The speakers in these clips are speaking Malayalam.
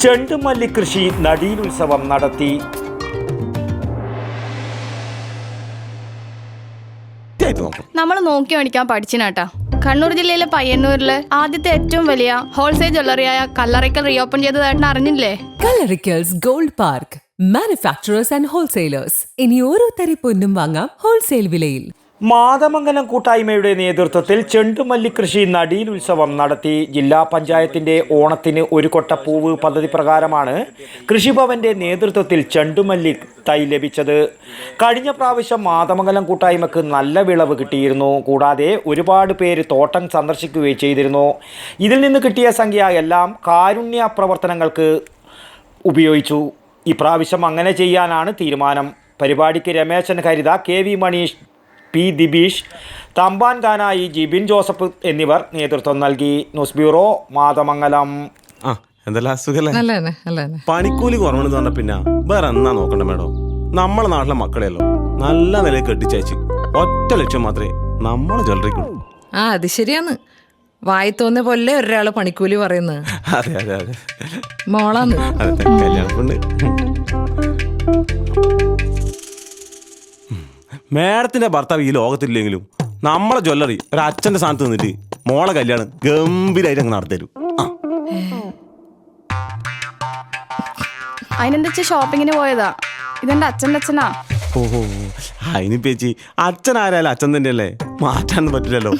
ചെണ്ടുമല്ലി കൃഷി നടീലുത്സവം നടത്തി. നമ്മൾ നോക്കി മേടിക്കാൻ പഠിച്ചിനാട്ടാ. കണ്ണൂർ ജില്ലയിലെ പയ്യന്നൂരിലെ ആദ്യത്തെ ഏറ്റവും വലിയ ഹോൾസെയിൽ ജ്വല്ലറിയായ കല്ലറയ്ക്കൽ റീഓപ്പൺ ചെയ്തതായിട്ട് അറിഞ്ഞില്ലേ? Kallarickals gold park, manufacturers and wholesalers. ഇനി ഓരോ തരി പൊന്നും വാങ്ങാം ഹോൾസെയിൽ വിലയിൽ. മാതമംഗലം കൂട്ടായ്മയുടെ നേതൃത്വത്തിൽ ചെണ്ടുമല്ലി കൃഷി നടീലുത്സവം നടത്തി. ജില്ലാ പഞ്ചായത്തിന്റെ ഓണത്തിന് ഒരു കൊട്ടപ്പൂവ് പദ്ധതി പ്രകാരമാണ് കൃഷിഭവന്റെ നേതൃത്വത്തിൽ ചെണ്ടുമല്ലി തൈ ലഭിച്ചത്. കഴിഞ്ഞ പ്രാവശ്യം മാതമംഗലം കൂട്ടായ്മക്ക് നല്ല വിളവ് കിട്ടിയിരുന്നു. കൂടാതെ ഒരുപാട് പേര് തോട്ടം സന്ദർശിക്കുകയും ചെയ്തിരുന്നു. ഇതിൽ നിന്ന് കിട്ടിയ സംഖ്യ എല്ലാം കാരുണ്യ പ്രവർത്തനങ്ങൾക്ക് ഉപയോഗിച്ചു. ഇപ്രാവശ്യം അങ്ങനെ ചെയ്യാനാണ് തീരുമാനം. പരിപാടിക്ക് Ramesan Haritha, K V Maneesh, P Dibeesh, Thamban ഖാനായി, ജിബിൻ ജോസഫ് എന്നിവർ നേതൃത്വം നൽകി. News bureau, Mathamangalam. പണിക്കൂലി കുറവെന്ന് പറഞ്ഞ പിന്നെ വേറെ എന്നാ നോക്കണ്ട മേഡം. നമ്മളെ നാട്ടിലെ മക്കളെയല്ലോ നല്ല നിലയിൽ കെട്ടിച്ചയച്ച് ഒറ്റ ലക്ഷ്യം മാത്രമേ നമ്മളെ ജ്വല്ലറിക്കുള്ളൂ. അത് ശരിയാന്ന്. വായി തോന്നിയ പോലെ ഒരാള് പണിക്കൂലി പറയുന്നത്. അതെ അതെ അതെ, മോളാന്ന്. കല്യാണപ്പെണ്ണ്. മേഡത്തിന്റെ ഭർത്താവ് ഈ ലോകത്തില്ലെങ്കിലും നമ്മളെ ജ്വല്ലറി ഒരു അച്ഛന്റെ സ്ഥാനത്ത് നിന്നിട്ട് മോളെ കല്യാണം ഗംഭീരമായിട്ട് അങ്ങ് നടത്തരും. അതിനെന്താ ഷോപ്പിങ്ങിന് പോയതാ? ഇതെന്റെ അച്ഛൻ്റെ അച്ഛനാ. ഓഹോ, അതിന് പേച്ചി അച്ഛൻ ആരായാലും അച്ഛൻ തന്നെയല്ലേ, മാറ്റാനൊന്നും പറ്റില്ലല്ലോ.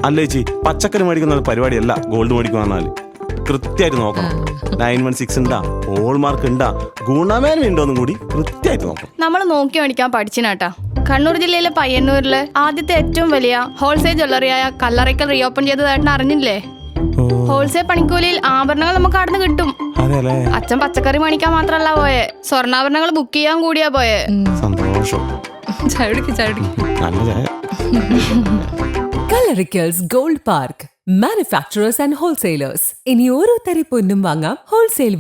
അല്ല ചേച്ചി, പച്ചക്കറി മേടിക്കുന്ന പരിപാടിയല്ല ഗോൾഡ് മേടിക്കുക പറഞ്ഞാൽ കൃത്യമായിട്ട് നോക്കണം. 916 ഉണ്ടാ, ഹോൾമാർക്ക് ഉണ്ടാ, ഗുണമേന്മ ഉണ്ടോന്നും കൂടി കൃത്യമായിട്ട് നോക്കണം. നമ്മൾ നോക്കി മേടിക്കാൻ പഠിച്ചിനാട്ടാ. കണ്ണൂർ ജില്ലയിലെ പയ്യന്നൂരിലെ ആദ്യത്തെ ഏറ്റവും വലിയ ഹോൾസെയിൽ ജ്വല്ലറിയായ കല്ലറയ്ക്കൽ റീഓപ്പൺ ചെയ്തതായിട്ട് അറിഞ്ഞില്ലേ? ഹോൾസെയിൽ പണിക്കൂലിയിൽ ആഭരണങ്ങൾ നമുക്ക് അവിടെ നിന്ന് കിട്ടും. അച്ഛൻ പച്ചക്കറി മേടിക്കാൻ മാത്രല്ല പോയെ, സ്വർണ്ണാഭരണങ്ങൾ ബുക്ക് ചെയ്യാൻ കൂടിയാ പോയെ. സന്തോഷം. Kallarickals gold park, manufacturers and wholesalers. ഇനി ഓരോ തരി പൊന്നും വാങ്ങാം ഹോൾസെയിൽ വില.